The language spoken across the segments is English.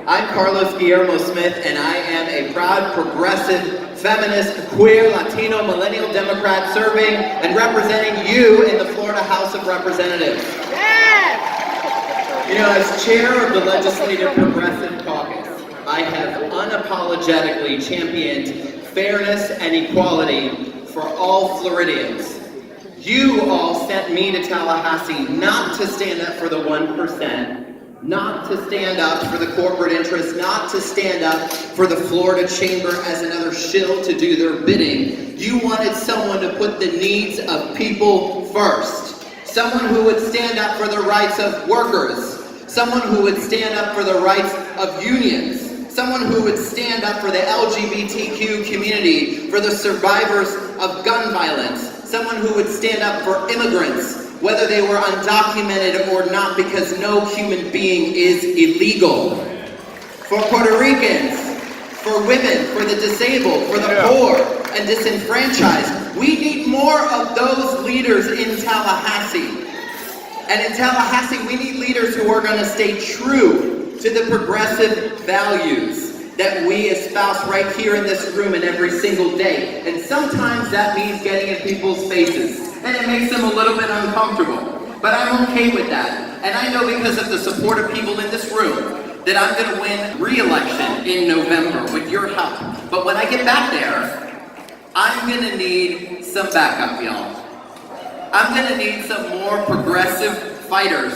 I'm Carlos Guillermo Smith, and I am a proud, progressive, feminist, queer, Latino, millennial Democrat serving and representing you in the Florida House of Representatives. You know, as chair of the Legislative Progressive Caucus, I have unapologetically championed fairness and equality for all Floridians. You all sent me to Tallahassee not to stand up for the 1%, not to stand up for the corporate interests, not to stand up for the Florida Chamber as another shill to do their bidding. You wanted someone to put the needs of people first. Someone who would stand up for the rights of workers. Someone who would stand up for the rights of unions. Someone who would stand up for the LGBTQ community, for the survivors of gun violence. Someone who would stand up for immigrants, whether they were undocumented or not, because no human being is illegal. For Puerto Ricans, for women, for the disabled, for the poor and disenfranchised. We need more of those leaders in Tallahassee. And in Tallahassee, we need leaders who are going to stay true to the progressive values that we espouse right here in this room and every single day. And sometimes that means getting in people's faces, and it makes them a little bit uncomfortable. But I'm okay with that. And I know because of the support of people in this room that I'm going to win re-election in November with your help. But when I get back there, I'm going to need some backup, y'all. I'm going to need some more progressive fighters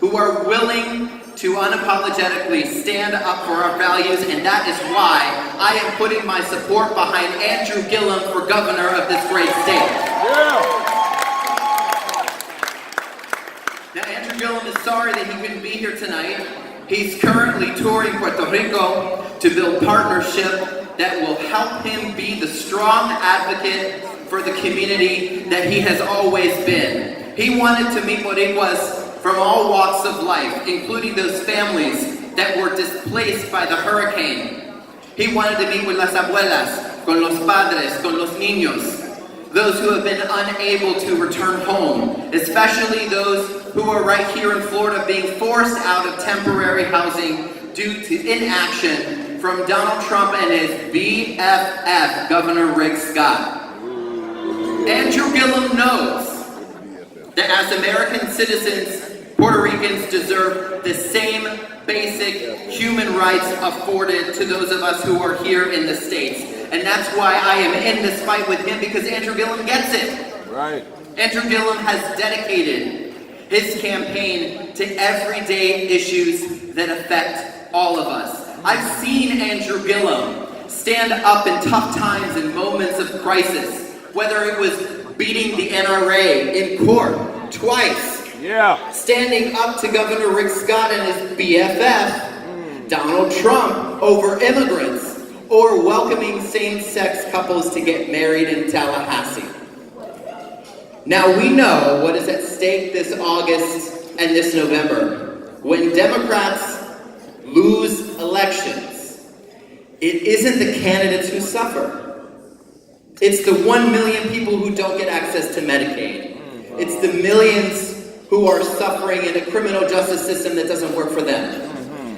who are willing to unapologetically stand up for our values, and that is why I am putting my support behind Andrew Gillum for governor of this great state. Now, Andrew Gillum is sorry that he couldn't be here tonight. He's currently touring Puerto Rico to build partnership that will help him be the strong advocate for the community that he has always been. He wanted to meet Boricuas from all walks of life, including those families that were displaced by the hurricane. He wanted to meet with las abuelas, con los padres, con los niños, those who have been unable to return home, especially those who are right here in Florida being forced out of temporary housing due to inaction from Donald Trump and his BFF, Governor Rick Scott. Andrew Gillum knows that as American citizens, Puerto Ricans deserve the same basic human rights afforded to those of us who are here in the States. And that's why I am in this fight with him, because Andrew Gillum gets it. Right. Andrew Gillum has dedicated his campaign to everyday issues that affect all of us. I've seen Andrew Gillum stand up in tough times and moments of crisis, whether it was beating the NRA in court twice, standing up to Governor Rick Scott and his BFF, Donald Trump, over immigrants, or welcoming same-sex couples to get married in Tallahassee. Now we know what is at stake this August and this November. When Democrats lose elections, it isn't the candidates who suffer. It's the 1 million people who don't get access to Medicaid. It's the millions who are suffering in a criminal justice system that doesn't work for them.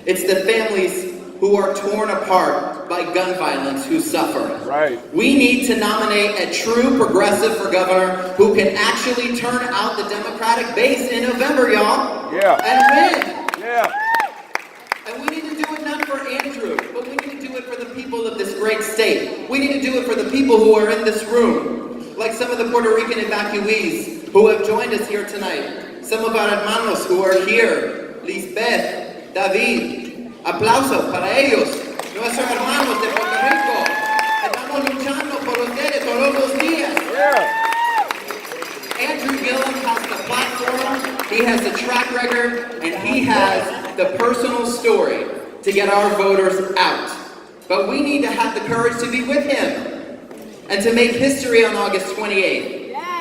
It's the families who are torn apart by gun violence who suffer. Right. We need to nominate a true progressive for governor who can actually turn out the Democratic base in November, y'all. And win. And we need to do it not for Andrew, but we need to do it for the people of this great state. We need to do it for the people who are in this room, like some of the Puerto Rican evacuees who have joined us here tonight. Some of our hermanos who are here, Lisbeth, David, aplausos para ellos, nuestros hermanos de Puerto Rico. Estamos luchando por ustedes todos los días. Andrew Gillum has the platform, he has the track record, and he has the personal story to get our voters out. But we need to have the courage to be with him and to make history on August 28th.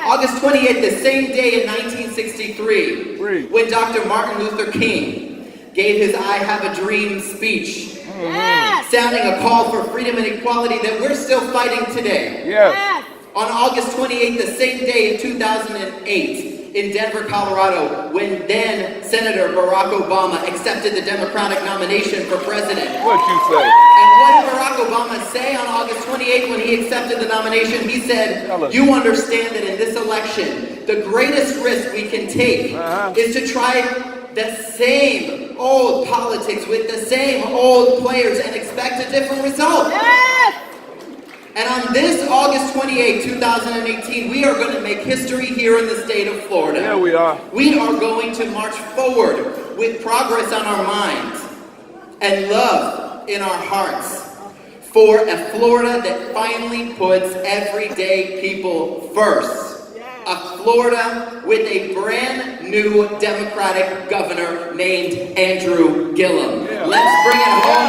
August 28th, the same day in 1963, when Dr. Martin Luther King gave his I Have a Dream speech, sounding a call for freedom and equality that we're still fighting today. On August 28th, the same day in 2008, in Denver, Colorado, when then Senator Barack Obama accepted the Democratic nomination for president. What'd you say? And what did Barack Obama say on August 28th when he accepted the nomination? He said, you understand that in this election, the greatest risk we can take is to try the same old politics with the same old players and expect a different result. Yes! And on this August 28, 2018, we are going to make history here in the state of Florida. Yeah, we are. We are going to march forward with progress on our minds and love in our hearts for a Florida that finally puts everyday people first. A Florida with a brand new Democratic governor named Andrew Gillum. Yeah. Let's bring it home.